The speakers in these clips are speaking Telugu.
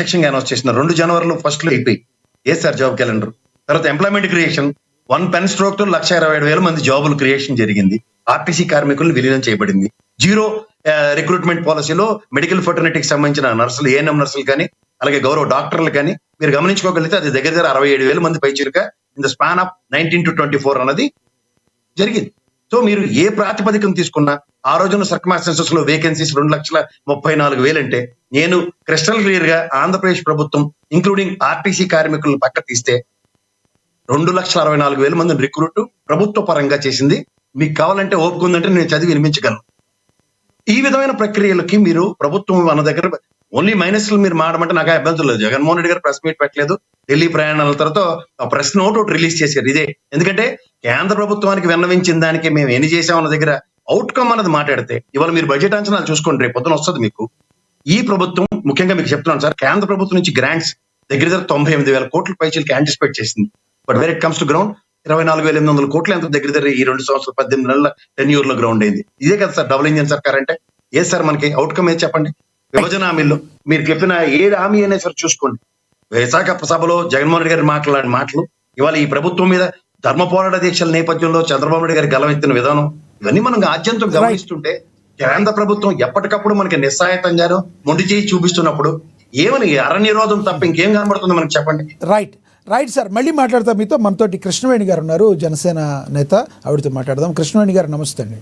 ప్రత్యక్షంగా అనౌన్స్ చేసిన 2 జనవరిలో ఫస్ట్ లో అయిపోయి సార్ జాబ్ క్యాలెండర్. తర్వాత ఎంప్లాయ్మెంట్ క్రియేషన్ 1 పెన్ స్ట్రోక్ తో 1,27,000 మంది జాబులు క్రియేషన్ జరిగింది. ఆర్టీసీ కార్మికులను విలీనం చేయబడింది. జీరో రిక్రూట్మెంట్ పాలసీలో మెడికల్ ఫర్టర్నిటీకి సంబంధించిన నర్సులు, ఏఎన్ఎం నర్సులు కానీ అలాగే గౌరవ డాక్టర్లు కానీ మీరు గమనించుకోగలిగితే అది దగ్గర 67,000 మంది పైచిలుక in the span of 19 to 24 అన్నది జరిగింది. సో మీరు ఏ ప్రాతిపదికను తీసుకున్నా ఆ రోజున సర్కమాస్టెన్సెస్ లో వేకెన్సీస్ 2,34,000 అంటే నేను క్రిస్టల్ క్లియర్ గా ఆంధ్రప్రదేశ్ ప్రభుత్వం ఇంక్లూడింగ్ ఆర్టీసీ కార్మికులను పక్క తీస్తే 2,64,000 మందిని రిక్రూట్ ప్రభుత్వ పరంగా చేసింది. మీకు కావాలంటే ఓపిక ఉందంటే నేను చదివి వినిపించగలను. ఈ విధమైన ప్రక్రియలకి మీరు ప్రభుత్వం మన దగ్గర ఓన్లీ మైనస్లు మీరు మాడమంటే నాకు అభ్యంతరం లేదు. జగన్మోహన్ రెడ్డి గారు ప్రెస్ మీట్ పెట్టలేదు. ఢిల్లీ ప్రయాణాల తర్వాత ప్రెస్ నోట్ ఒకటి రిలీజ్ చేశారు. ఇదే ఎందుకంటే కేంద్ర ప్రభుత్వానికి విన్నవించిన దానికి మేము ఎన్ని చేసామన్న దగ్గర అవుట్కమ్ అన్నది మాట్లాడితే ఇవాళ మీరు బడ్జెట్ అంచనాలు చూసుకోండి, రేపు పొద్దున వస్తుంది మీకు. ఈ ప్రభుత్వం ముఖ్యంగా మీకు చెప్తున్నాను సార్, కేంద్ర ప్రభుత్వం నుంచి గ్రాంట్స్ దగ్గర 98,000 కోట్ల పైచీలకి యాంటిసిపేట్ చేసింది. But where it comes to ground 24,800 కోట్లు ఎంత దగ్గర ఈ 2 సంవత్సరాలు 18 నెలల టెన్యూర్ లో గ్రౌండ్ అయింది. ఇదే కదా సార్ డబుల్ ఇంజిన్ సర్కార్ అంటే. ఏ సార్ మనకి అవుట్కమ్ ఏది చెప్పండి? విభజన హామీల్లో మీరు చెప్పిన ఏ హామీ అయినా సరే చూసుకోండి. విశాఖ సభలో జగన్మోహన్ రెడ్డి గారు మాట్లాడిన మాటలు, ఇవాళ ఈ ప్రభుత్వం మీద ధర్మ పోరాట దీక్షల నేపథ్యంలో చంద్రబాబు నాయుడు గారి గలమెత్తిన విధానం, ఇవన్నీ మనం ఆద్యంతో గమనిస్తుంటే కేంద్ర ప్రభుత్వం ఎప్పటికప్పుడు మనకి నిస్సాయతంగానో మొండి చేయి చూపిస్తున్నప్పుడు ఏమని అరణ్యరోధం తప్ప ఇంకేం కనబడుతుంది మనకి చెప్పండి. రైట్ సార్, మళ్ళీ మాట్లాడతాం మీతో. మనతోటి కృష్ణవేణి గారు ఉన్నారు, జనసేన నేత, ఆవిడతో మాట్లాడదాం. కృష్ణవేణి గారు నమస్తే అండి.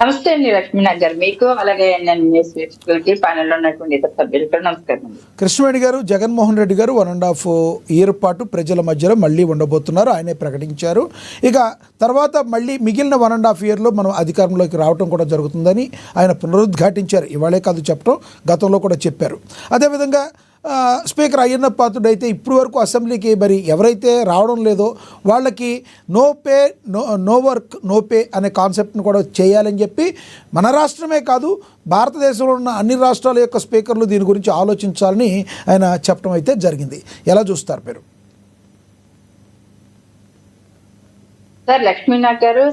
నమస్తే అండి లక్ష్మీనాథ్ గారు, మీకు అలాగే ప్యానెల్లో ఉన్నటువంటి ఇతర సభ్యులకు నమస్కారం. కృష్ణవేణి గారు, జగన్మోహన్ రెడ్డి గారు 1.5 year పాటు ప్రజల మధ్యలో మళ్ళీ ఉండబోతున్నారు, ఆయనే ప్రకటించారు. ఇక తర్వాత మళ్ళీ మిగిలిన 1.5 yearలో మనం అధికారంలోకి రావడం కూడా జరుగుతుందని ఆయన పునరుద్ఘాటించారు. ఇవాళే కాదు చెప్పడం, గతంలో కూడా చెప్పారు. అదేవిధంగా స్పీకర్ అయ్యన్న పాత్రుడు అయితే ఇప్పటి వరకు అసెంబ్లీకి మరి ఎవరైతే రావడం లేదో వాళ్ళకి no pay no work no pay అనే కాన్సెప్ట్ని కూడా చేయాలని చెప్పి మన రాష్ట్రమే కాదు భారతదేశంలో ఉన్న అన్ని రాష్ట్రాల యొక్క స్పీకర్లు దీని గురించి ఆలోచించాలని ఆయన చెప్పడం అయితే జరిగింది. ఎలా చూస్తారు మీరు? సార్ లక్ష్మీనాథ్ గారు,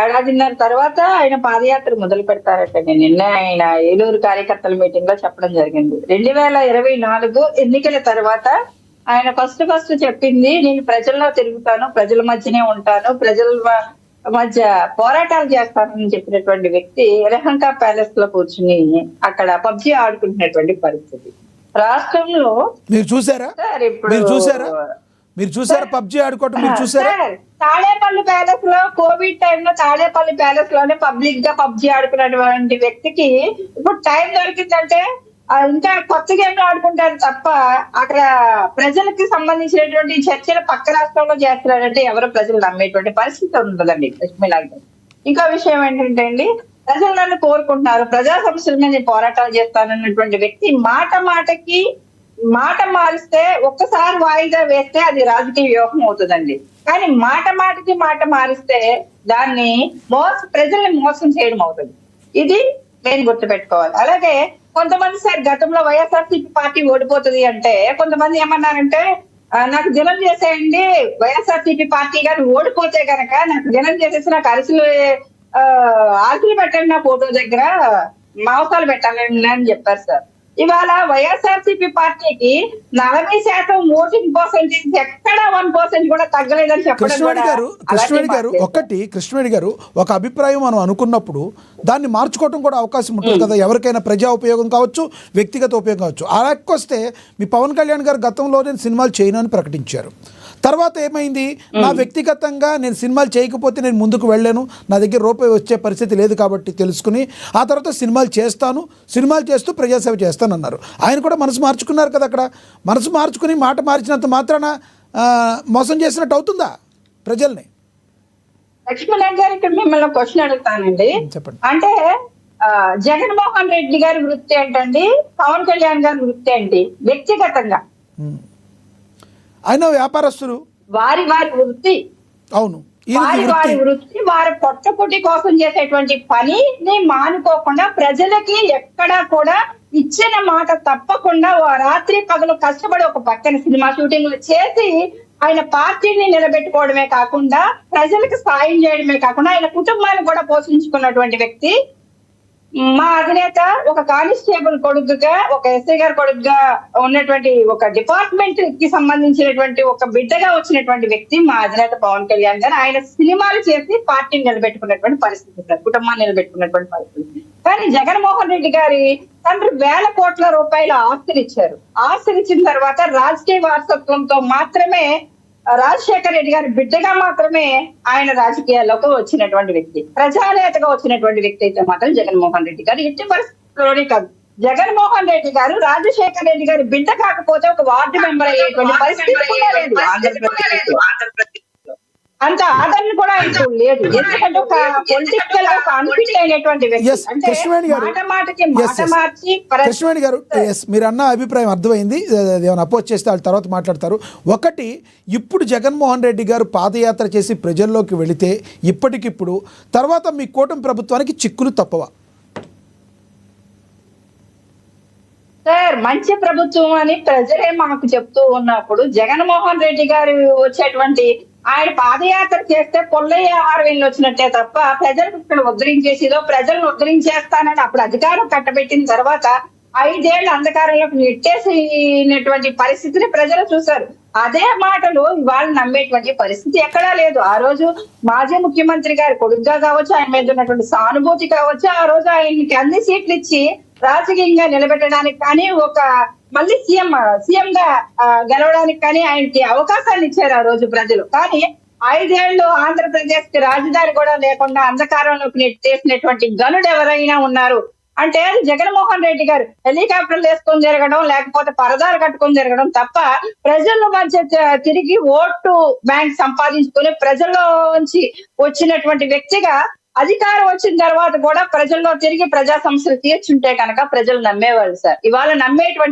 ఏడాదిన్నర తర్వాత ఆయన పాదయాత్ర మొదలు పెడతారటండి. నిన్న ఆయన ఏలూరు కార్యకర్తల మీటింగ్ లో చెప్పడం జరిగింది. 2024 ఎన్నికల తర్వాత ఆయన ఫస్ట్ చెప్పింది, నేను ప్రజల్లో తిరుగుతాను, ప్రజల మధ్యనే ఉంటాను, ప్రజల మధ్య పోరాటాలు చేస్తానని చెప్పినటువంటి వ్యక్తి రెహంకా ప్యాలెస్ లో కూర్చుని అక్కడ పబ్జీ ఆడుకుంటున్నటువంటి పరిస్థితి రాష్ట్రంలో మీరు చూసారా? పబ్జీ ఆడుకోవటం మీరు చూసారా? తాడేపల్లి ప్యాలెస్ లో కోవిడ్ టైంలో తాడేపల్లి ప్యాలెస్ లోనే పబ్లిక్ గా పబ్జీ ఆడుకున్నటువంటి వ్యక్తికి ఇప్పుడు టైం దొరికిందంటే ఇంకా కొత్త గేమ్లు ఆడుకుంటారు తప్ప అక్కడ ప్రజలకి సంబంధించినటువంటి చర్చలు పక్క రాష్ట్రంలో చేస్తున్నారంటే ఎవరు ప్రజలు నమ్మేటువంటి పరిస్థితి ఉండదండి లక్ష్మీనాథ్. ఇంకో విషయం ఏంటంటే అండి, ప్రజలు నన్ను కోరుకుంటున్నారు, ప్రజా సమస్యల మీద పోరాటాలు చేస్తానన్నటువంటి వ్యక్తి మాట మారిస్తే ఒక్కసారి వాయిదా వేస్తే అది రాజకీయ వ్యూహం అవుతుందండి. కానీ మాట మారిస్తే దాన్ని ప్రజల్ని మోసం చేయడం అవుతుంది. ఇది నేను గుర్తుపెట్టుకోవాలి. అలాగే కొంతమంది సార్ గతంలో వైఎస్ఆర్సీపీ పార్టీ ఓడిపోతుంది అంటే కొంతమంది ఏమన్నారంటే, నాకు జనం చేసేయండి, వైఎస్ఆర్సీపీ పార్టీ గారు ఓడిపోతే కనుక నాకు జనం చేసేసి నాకు ఆర్కులు పెట్టండి, నా ఫోటో దగ్గర మాంసాలు పెట్టాలండి అని చెప్పారు సార్. ఇవాళ వైఎస్ఆర్సీపీ పార్టీకి 40% ఓటింగ్ పర్సెంటేజ్ ఎక్కడ 1% కూడా తగ్గలేదని చెప్పడం. కృష్ణవేణి గారు ఒక అభిప్రాయం మనం అనుకున్నప్పుడు దాన్ని మార్చుకోవడం కూడా అవకాశం ఉంటుంది కదా. ఎవరికైనా ప్రజా ఉపయోగం కావచ్చు, వ్యక్తిగత ఉపయోగం కావచ్చు. అలాగొస్తే మీ పవన్ కళ్యాణ్ గారు గతంలో నేను సినిమాలు చేయను అని ప్రకటించారు. తర్వాత ఏమైంది, నా వ్యక్తిగతంగా నేను సినిమాలు చేయకపోతే నేను ముందుకు వెళ్ళాను, నా దగ్గర రూపాయి వచ్చే పరిస్థితి లేదు కాబట్టి తెలుసుకుని ఆ తర్వాత సినిమాలు చేస్తూ ప్రజాసేవ చేస్తానన్నారు. ఆయన కూడా మనసు మార్చుకున్నారు కదా. అక్కడ మనసు మార్చుకుని మాట మార్చినంత మాత్రాన మోసం చేసినట్టు అవుతుందా ప్రజల్ని? లక్ష్మీనాథ్ గారు, ఇక్కడ మిమ్మల్ని క్వశ్చన్ అడుగుతానండి. చెప్పండి. అంటే జగన్మోహన్ రెడ్డి గారి వృత్తి ఏంటండి, పవన్ కళ్యాణ్ గారి వృత్తి ఏంటి? వ్యక్తిగతంగా ఆయన వ్యాపారస్తులు, వారి వృత్తి, అవును, వారి వృత్తి వారి పొట్టపుటి కోసం చేసేటువంటి పనిని మానుకోకుండా ప్రజలకి ఎక్కడా కూడా ఇచ్చిన మాట తప్పకుండా రాత్రి పగలు కష్టపడి ఒక పక్కన సినిమా షూటింగ్లు చేసి ఆయన పార్టీని నిలబెట్టుకోవడమే కాకుండా ప్రజలకు సాయం చేయడమే కాకుండా ఆయన కుటుంబాన్ని కూడా పోషించుకున్నటువంటి వ్యక్తి మా అధినేత ఒక కానిస్టేబుల్ కొడుకుగా, ఒక ఎస్ఐ గారి కొడుకుగా ఉన్నటువంటి ఒక డిపార్ట్మెంట్ కి సంబంధించినటువంటి ఒక బిడ్డగా వచ్చినటువంటి వ్యక్తి మా అధినేత పవన్ కళ్యాణ్ గారు. ఆయన సినిమాలు చేసి పార్టీని నిలబెట్టుకున్నటువంటి పరిస్థితి సార్, కుటుంబాన్ని నిలబెట్టుకున్నటువంటి పరిస్థితి. కానీ జగన్మోహన్ రెడ్డి గారి తండ్రి వేల కోట్ల రూపాయల ఆస్తులు ఇచ్చారు. ఆస్తులు ఇచ్చిన తర్వాత రాజకీయ వారసత్వంతో మాత్రమే రాజశేఖర రెడ్డి గారి బిడ్డగా మాత్రమే ఆయన రాజకీయాల్లోకి వచ్చినటువంటి వ్యక్తి, ప్రజానేతగా వచ్చినటువంటి వ్యక్తి అయితే మాత్రం జగన్మోహన్ రెడ్డి గారు. ఎట్టి పరిస్థితుల్లోనే కాదు, జగన్మోహన్ రెడ్డి గారు రాజశేఖర రెడ్డి గారి బిడ్డ కాకపోతే ఒక వార్డు మెంబర్ అయ్యేటువంటి పరిస్థితి కూడా లేదు ఆంధ్రప్రదేశ్. అంత ఆదరణ కూడా ఆయనకు లేదు. ఎందుకంటే ఒక పొలిటికల్ గా కాన్ఫ్లిక్ట్ అయినటువంటి వ్యక్తి. Yes, అంటే కృష్ణవేణి గారు. మాట మాటకి Yes, మాట yes. మార్చి కృష్ణవేణి గారు, ఎస్, మీరు అన్న అభిప్రాయం అర్థమైంది. ఏమైనా అపోజ్ చేస్తే వాళ్ళ తర్వాత మాట్లాడతారు. ఒకటి, ఇప్పుడు జగన్మోహన్ రెడ్డి గారు పాదయాత్ర చేసి ప్రజల్లోకి వెళితే ఇప్పటికిప్పుడు తర్వాత మీ కూటమి ప్రభుత్వానికి చిక్కులు తప్పవా? సార్, మంచి ప్రభుత్వం అని ప్రజలే మాకు చెప్తూ ఉన్నప్పుడు జగన్మోహన్ రెడ్డి గారు వచ్చేటువంటి ఆయన పాదయాత్ర చేస్తే పొల్లయ్య 6,000 వచ్చినట్టే తప్ప ప్రజలకు ఇక్కడ ఉద్ధరించేసిదో, ప్రజలను ఉద్ధరించేస్తానని అప్పుడు అధికారం కట్టబెట్టిన తర్వాత 5 ఏళ్ళు అంధకారంలోకి నెట్టేసినటువంటి పరిస్థితిని ప్రజలు చూశారు. అదే మాటలు ఇవాళ నమ్మేటువంటి పరిస్థితి ఎక్కడా లేదు. ఆ రోజు మాజీ ముఖ్యమంత్రి గారి కొడుకుగా కావచ్చు, ఆయన మీద ఉన్నటువంటి సానుభూతి కావచ్చు, ఆ రోజు ఆయనకి అన్ని సీట్లు ఇచ్చి రాజకీయంగా నిలబెట్టడానికి కానీ, ఒక మళ్ళీ సీఎం గా గెలవడానికి కానీ ఆయనకి అవకాశాన్ని ఇచ్చారు ఆ రోజు ప్రజలు. కానీ 5 ఏళ్ళు ఆంధ్రప్రదేశ్ కి రాజధాని కూడా లేకుండా అంధకారంలోకి నెట్టేసినటువంటి గనుడు ఎవరైనా ఉన్నారు అంటే అది జగన్మోహన్ రెడ్డి గారు. హెలికాప్టర్లు వేసుకొని జరగడం, లేకపోతే పరదాలు కట్టుకొని జరగడం తప్ప ప్రజల మధ్య తిరిగి ఓటు బ్యాంక్ సంపాదించుకుని ప్రజల్లోంచి వచ్చినటువంటి వ్యక్తిగా అధికారం వచ్చిన తర్వాత కూడా ప్రజల్లో తిరిగి ప్రజా సమస్యలు తీర్చుంటే కనుక ప్రజలు నమ్మేవాళ్ళు సార్. ఇవాళ నమ్మేటువంటి